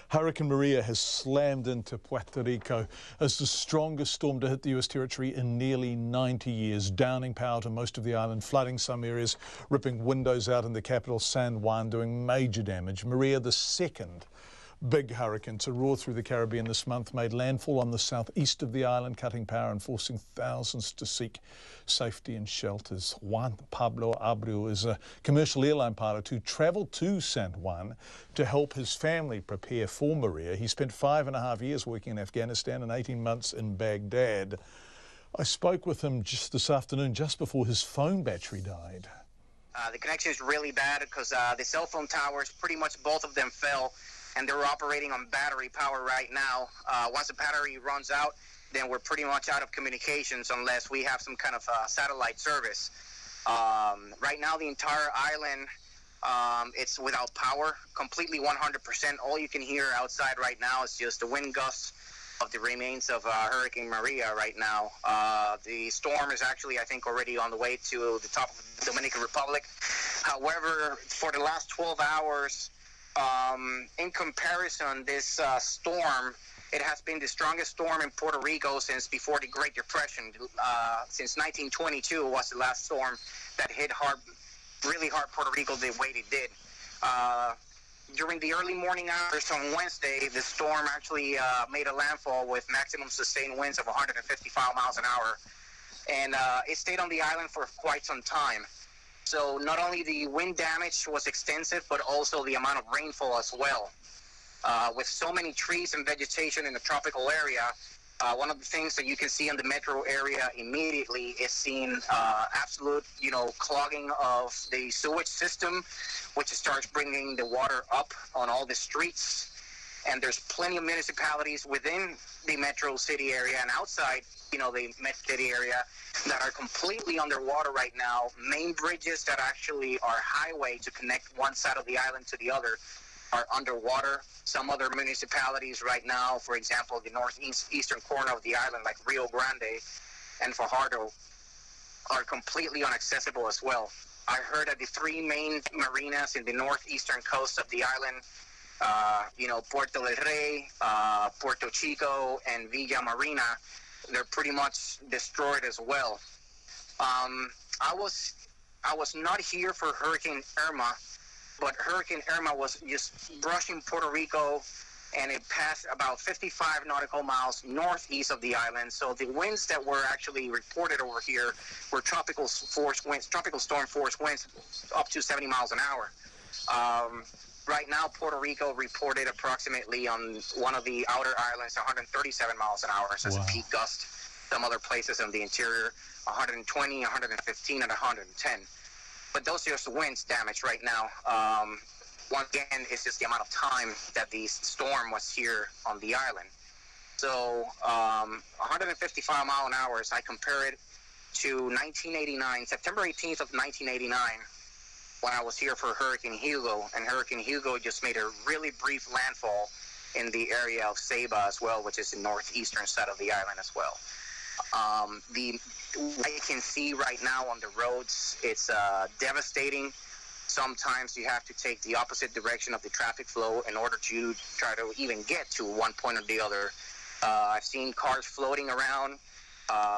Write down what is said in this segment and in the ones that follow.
Hurricane Maria has slammed into Puerto Rico as the strongest storm to hit the U.S. territory in nearly 90 years, downing power to most of the island, flooding some areas, ripping windows out in the capital, San Juan, doing major damage. Maria, the second big hurricane to roar through the Caribbean this month, made landfall on the southeast of the island, cutting power and forcing thousands to seek safety in shelters. Juan Pablo Abreu is a commercial airline pilot who travelled to San Juan to help his family prepare for Maria. He spent 5.5 years working in Afghanistan and 18 months in Baghdad. I spoke with him just this afternoon, just before his phone battery died. The connection is really bad because the cell phone towers, pretty much both of them fell, and they're operating on battery power right now. Once the battery runs out, then we're pretty much out of communications unless we have some kind of satellite service. Right now, the entire island, it's without power, completely 100%. All you can hear outside right now is just the wind gusts of the remains of Hurricane Maria right now. The storm is actually, I think, already on the way to the top of the Dominican Republic. However, for the last 12 hours, in comparison, this storm, it has been the strongest storm in Puerto Rico since before the Great Depression. Since 1922 was the last storm that hit hard, really hard Puerto Rico the way it did. During the early morning hours on Wednesday, the storm actually made a landfall with maximum sustained winds of 155 miles an hour. And it stayed on the island for quite some time. So not only the wind damage was extensive, but also the amount of rainfall as well. With so many trees and vegetation in the tropical area, one of the things that you can see in the metro area immediately is seeing absolute, clogging of the sewage system, which starts bringing the water up on all the streets. And there's plenty of municipalities within the metro city area and outside, the metro city area that are completely underwater right now. Main bridges that actually are highway to connect one side of the island to the other are underwater. Some other municipalities right now, for example, the northeastern corner of the island, like Rio Grande and Fajardo, are completely inaccessible as well. I heard that the three main marinas in the northeastern coast of the island, Puerto del Rey, Puerto Chico, and Villa Marina, they're pretty much destroyed as well. I was not here for Hurricane Irma, but Hurricane Irma was just brushing Puerto Rico, and it passed about 55 nautical miles northeast of the island. So the winds that were actually reported over here were tropical storm force winds up to 70 miles an hour. Right now, Puerto Rico reported approximately on one of the outer islands 137 miles an hour as a peak gust. Some other places in the interior 120, 115, and 110. But those are just winds damage right now. Once again, it's just the amount of time that the storm was here on the island. So 155 mile an hour, I compare it to 1989, September 18th of 1989, when I was here for Hurricane Hugo, and Hurricane Hugo just made a really brief landfall in the area of Ceiba as well, which is the northeastern side of the island as well. What you can see right now on the roads, it's devastating. Sometimes you have to take the opposite direction of the traffic flow in order to try to even get to one point or the other. I've seen cars floating around,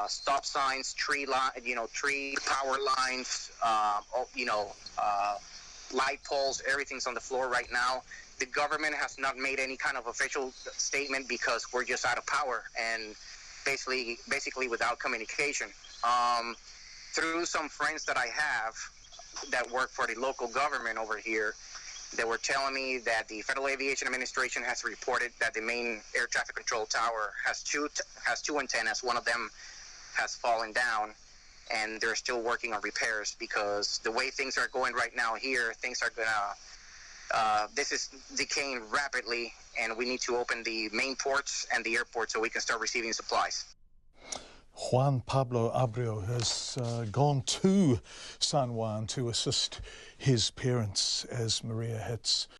stop signs, tree power lines, light poles, everything's on the floor right now. The government has not made any kind of official statement because we're just out of power and basically without communication. Through some friends that I have that work for the local government over here, they were telling me that the Federal Aviation Administration has reported that the main air traffic control tower has two antennas. One of them has fallen down, and they're still working on repairs because the way things are going right now here, things are gonna, this is decaying rapidly, and we need to open the main ports and the airport so we can start receiving supplies. Juan Pablo Abreu has gone to San Juan to assist his parents as Maria hits.